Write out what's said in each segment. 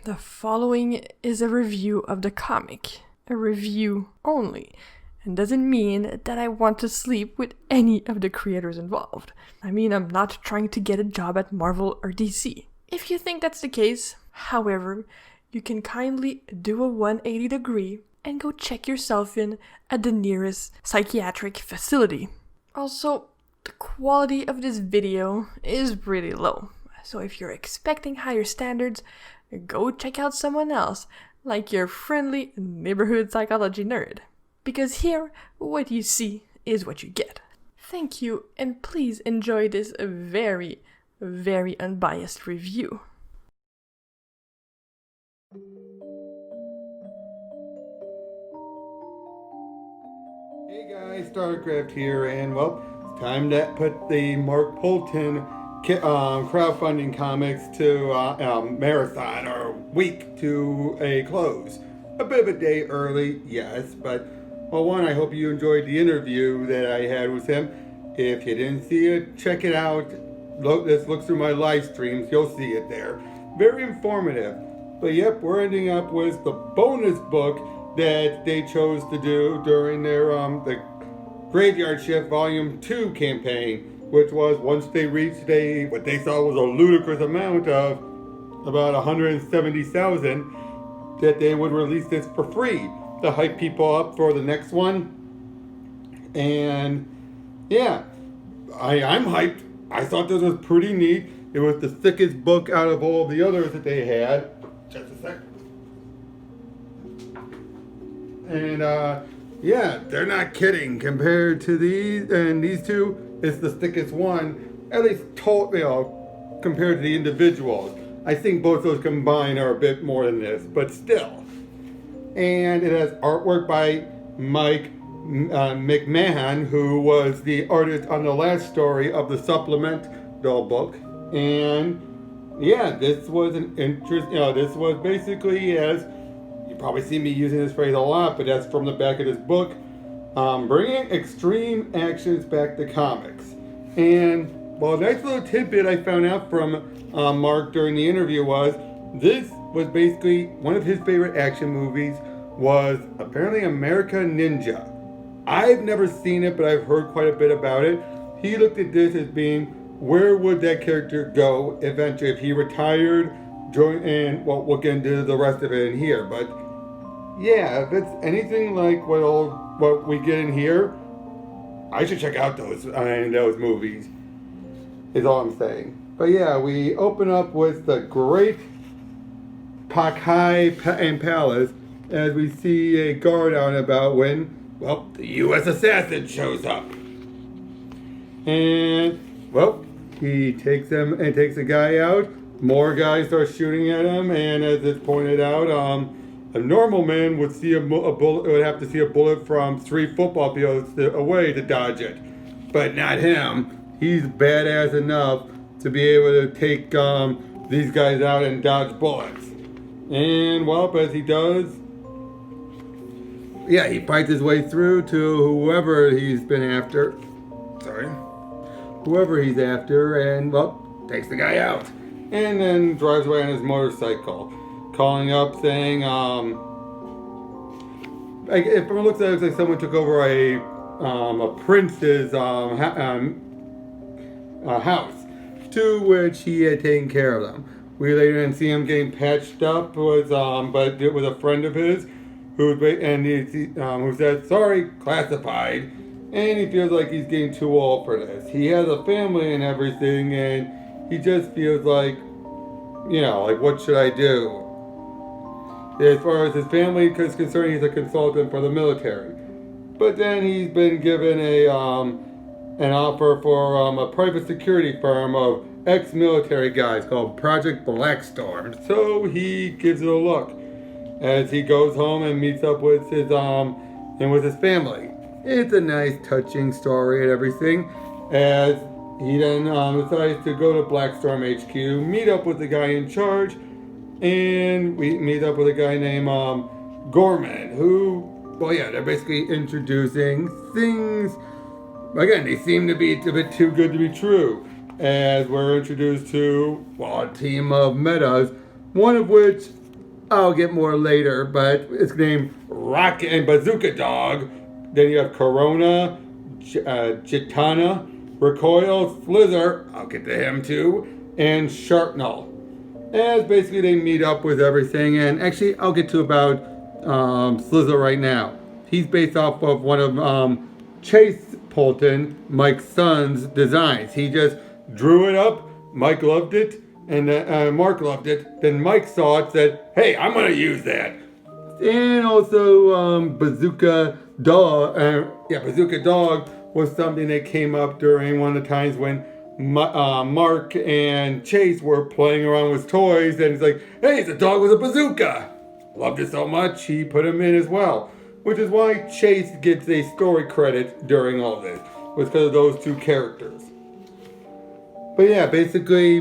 The following is a review of the comic. A review only. And doesn't mean that I want to sleep with any of the creators involved. I mean, I'm not trying to get a job at Marvel or DC. If you think that's the case, however, you can kindly do a 180 degree and go check yourself in at the nearest psychiatric facility. Also, the quality of this video is really low. So if you're expecting higher standards, go check out someone else, like your friendly neighborhood psychology nerd. Because here, what you see is what you get. Thank you, and please enjoy this very, very unbiased review. Hey guys, StarCraft here, and well, it's time to put the Mark Poulton crowdfunding comics to marathon or week to a close. A bit of a day early, yes, but well, one, I hope you enjoyed the interview that I had with him. If you didn't see it, check it out. Let's look through my live streams, you'll see it there. Very informative. But yep, we're ending up with the bonus book that they chose to do during their the Graveyard Shift Volume 2 campaign, which was once they reached what they thought was a ludicrous amount of about 170,000, that they would release this for free to hype people up for the next one. And yeah, I'm hyped. I thought this was pretty neat. It was the thickest book out of all of the others that they had. Just a sec. And yeah, they're not kidding. Compared to these and these two, it's the thickest one. At least compared to the individuals. I think both those combined are a bit more than this, but still. And it has artwork by Mike McMahon, who was the artist on the last story of the Supplemental book. And yeah, this was an this was basically, as you probably see me using this phrase a lot, but that's from the back of this book, bringing extreme actions back to comics. And well, a nice little tidbit I found out from Mark during the interview was, this was basically one of his favorite action movies, was apparently American Ninja. I've never seen it, but I've heard quite a bit about it. He looked at this as being, where would that character go eventually if he retired, and well, we'll get into the rest of it in here. But yeah, if it's anything like what we get in here, I should check out those movies, is all I'm saying. But yeah, we open up with the great Pakai and Palace as we see a guard out and about when, well, the USAssassin shows up. And, well, he takes the guy out. More guys start shooting at him, and as it's pointed out, a normal man would see would have to see a bullet from 3 football fields away to dodge it. But not him. He's badass enough to be able to take these guys out and dodge bullets. And well, as he does, yeah, he fights his way through to whoever he's after, and well, takes the guy out. And then drives away on his motorcycle, calling up saying, if it looks like someone took over a prince's house, to which he had taken care of them. We later didn't see him getting patched up, but it was a friend of his who said, sorry, classified, and he feels like he's getting too old for this. He has a family and everything, and he just feels like, what should I do? As far as his family is concerned, he's a consultant for the military. But then he's been given an offer for a private security firm of ex-military guys called Project Blackstorm. So he gives it a look as he goes home and meets up with his family. It's a nice, touching story and everything, as he then decides to go to Blackstorm HQ, meet up with the guy in charge, and we meet up with a guy named Gorman, who, well, yeah, they're basically introducing things. Again, they seem to be a bit too good to be true, as we're introduced to, well, a team of metas, one of which I'll get more later, but it's named Rock and Bazooka Dog. Then you have Corona, Chitana, Recoil, Slither, I'll get to him too, and Sharpnel. As basically they meet up with everything, and actually I'll get to about Slither right now. He's based off of one of Chase Poulton, Mike's son's designs. He just drew it up, Mike loved it, and Mark loved it. Then Mike saw it, said, hey, I'm going to use that. And also Bazooka Dog. Bazooka Dog was something that came up during one of the times when Mark and Chase were playing around with toys. And he's like, hey, it's a dog with a bazooka. Loved it so much, he put him in as well. Which is why Chase gets a story credit during all this. Was because of those two characters. But yeah, basically,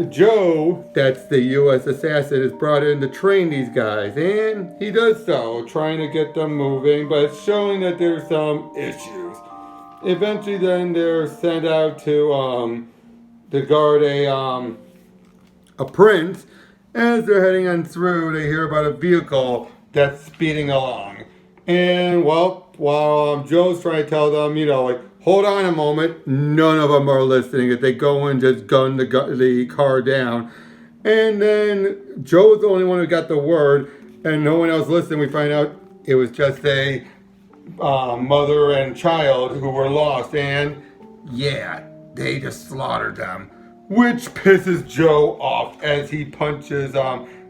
Joe, that's the U.S. assassin, is brought in to train these guys, and he does so, trying to get them moving, but it's showing that there's some issues. Eventually, then they're sent out to guard a prince. As they're heading on through, they hear about a vehicle that's speeding along, and well, while Joe's trying to tell them, hold on a moment, none of them are listening. If they go and just gun the car down. And then Joe was the only one who got the word, and no one else listened. We find out it was just a mother and child who were lost, and yeah, they just slaughtered them. Which pisses Joe off as he punches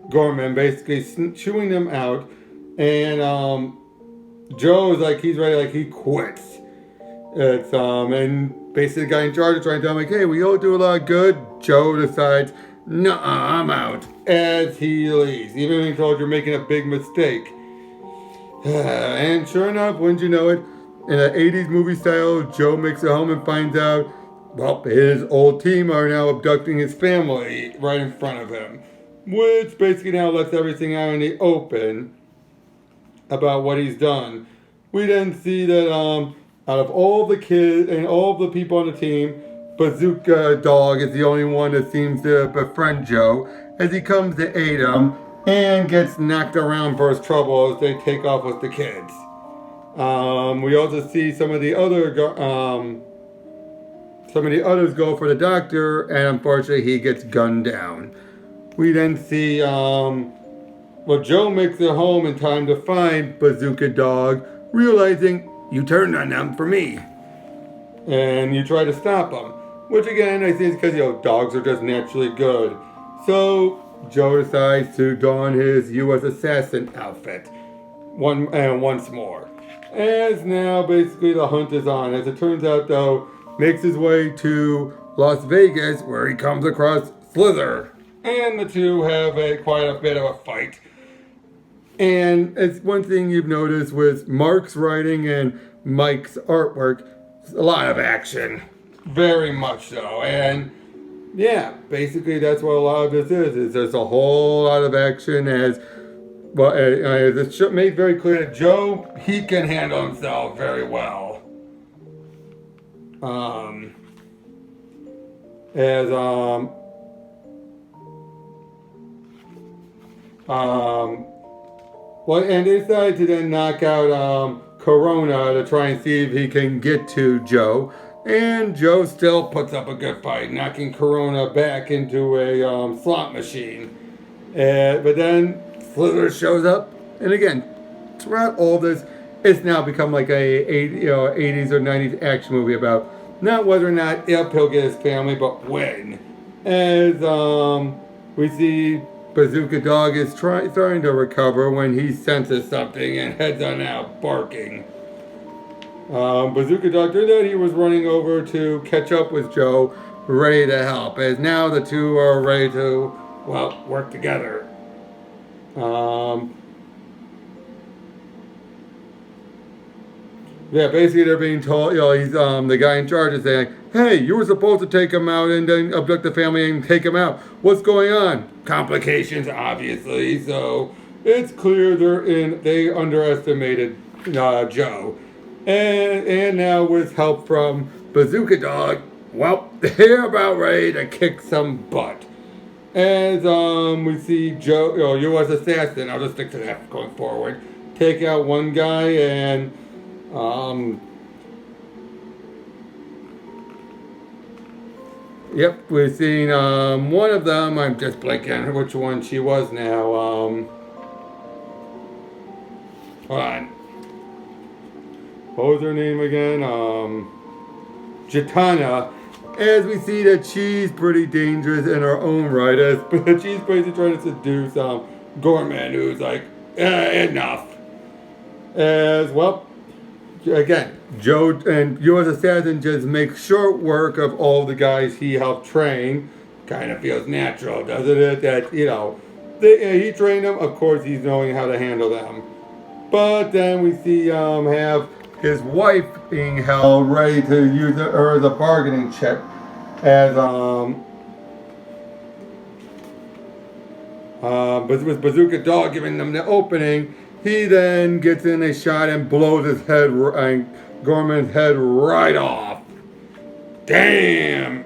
Gorman, basically chewing them out. And Joe is like, he's ready, like he quits. It's and basically the guy in charge is trying to tell him, like, hey, we all do a lot of good. Joe decides, nuh-uh, I'm out, as he leaves. Even when he told you're making a big mistake. And sure enough, wouldn't you know it, in an 80s movie style, Joe makes it home and finds out, well, his old team are now abducting his family right in front of him. Which basically now lets everything out in the open about what he's done. We then see that out of all the kids and all the people on the team, Bazooka Dog is the only one that seems to befriend Joe as he comes to aid him and gets knocked around for his trouble as they take off with the kids. We also see some of the others go for the doctor, and unfortunately he gets gunned down. We then see Joe makes it home in time to find Bazooka Dog, realizing you turned on them for me. And you try to stop them. Which again, I think is because, dogs are just naturally good. So Joe decides to don his USAssassin outfit once more. As now basically the hunt is on. As it turns out though, makes his way to Las Vegas where he comes across Slither. And the two have quite a bit of a fight. And it's one thing you've noticed with Mark's writing and Mike's artwork, a lot of action. Very much so. And yeah, basically that's what a lot of this is there's a whole lot of action as well. It's made very clear that Joe, he can handle himself very well. And they decided to then knock out Corona to try and see if he can get to Joe. And Joe still puts up a good fight, knocking Corona back into a slot machine. But then Slither shows up, and again, throughout all this, it's now become like a 80s or 90s action movie about not whether or not if he'll get his family, but when. As we see Bazooka Dog is starting to recover when he senses something and heads on out barking. Bazooka Dog did that. He was running over to catch up with Joe, ready to help, as now the two are ready to, work together. Basically they're being told, he's the guy in charge is saying, hey, you were supposed to take him out and then abduct the family and take him out. What's going on? Complications, obviously. So it's clear they underestimated Joe. And now with help from Bazooka Dog, they're about ready to kick some butt. As we see Joe, USAssassin, I'll just stick to that going forward, take out one guy and yep, we've seen one of them. I'm just blanking on which one she was now. Hold on. What was her name again? Jitana. As we see that she's pretty dangerous in her own right, as she's basically trying to seduce Gorman, who's like, enough. As well, again, Joe and USAssassin just makes short work of all the guys he helped train. Kind of feels natural, doesn't it? That, he trained them. Of course, he's knowing how to handle them. But then we see have his wife being held ready to use her as a bargaining chip, as with Bazooka Dog giving them the opening. He then gets in a shot and blows his head, Gorman's head right off. Damn.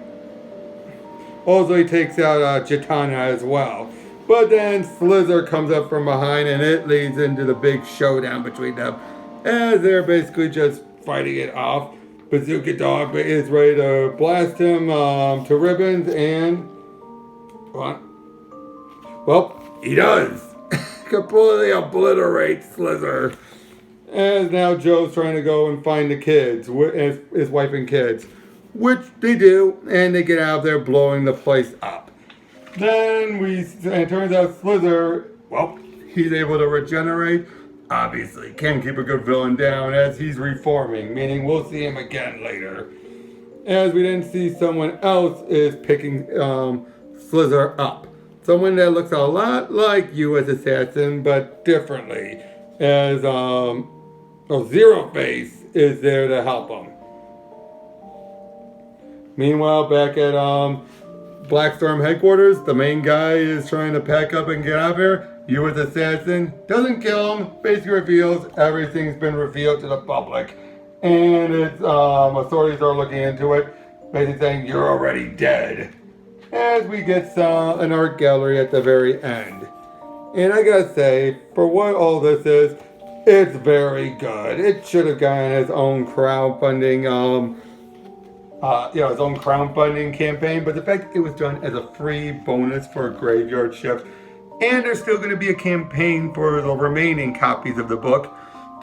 Also, he takes out Chitana as well. But then Slither comes up from behind, and it leads into the big showdown between them, as they're basically just fighting it off. Bazooka Dog is ready to blast him to ribbons, and well, he does. Completely obliterates Slither. As now Joe's trying to go and find the kids, his wife and kids, which they do, and they get out of there blowing the place up. Then it turns out Slither, well, he's able to regenerate. Obviously, can't keep a good villain down as he's reforming, meaning we'll see him again later. As we then see someone else is picking Slither up. Someone that looks a lot like USAssassin, but differently. As Zero Face is there to help him. Meanwhile, back at Blackstorm headquarters, the main guy is trying to pack up and get out of here. USAssassin doesn't kill him, basically reveals everything's been revealed to the public. And it's, authorities are looking into it, basically saying, you're already dead. As we get an art gallery at the very end. And I gotta say, for what all this is, it's very good. It should have gotten its own crowdfunding, its own crowdfunding campaign, but the fact it was done as a free bonus for graveyard shift, and there's still going to be a campaign for the remaining copies of the book,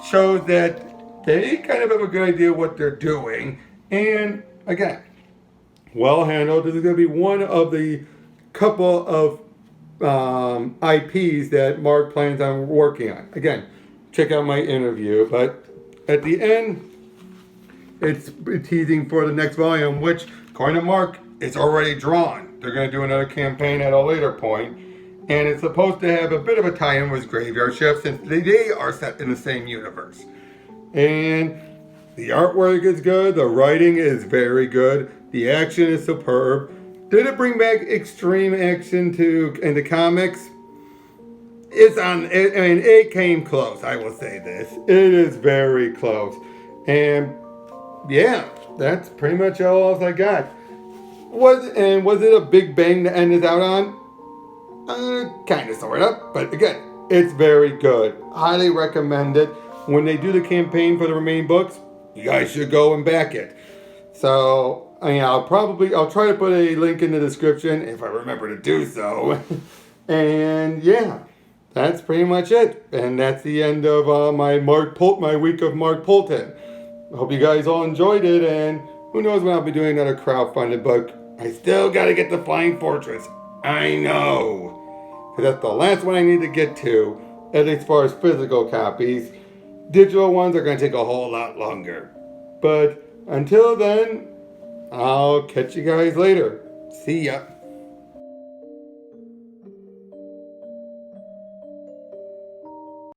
shows that they kind of have a good idea what they're doing. And again, well handled. This is going to be one of the couple of IPs that Mark plans on working on. Again, check out my interview, but at the end, it's teasing for the next volume, which, according to Mark, it's already drawn. They're going to do another campaign at a later point, and it's supposed to have a bit of a tie-in with Graveyard Shift, since they are set in the same universe. And the artwork is good, the writing is very good, the action is superb. Did it bring back extreme action in the comics? It came close, I will say this. It is very close. And yeah, that's pretty much all else I got. Was it a big bang to end it out on? Kind of, sort of. But again, it's very good. Highly recommend it. When they do the campaign for the remaining books, you guys should go and back it. So, I'll try to put a link in the description if I remember to do so. And yeah, that's pretty much it. And that's the end of my week of Mark Poulton. I hope you guys all enjoyed it, and who knows when I'll be doing another crowdfunded book. I still gotta get the Flying Fortress. I know. Because that's the last one I need to get to, at least as far as physical copies. Digital ones are gonna take a whole lot longer. But until then, I'll catch you guys later. See ya.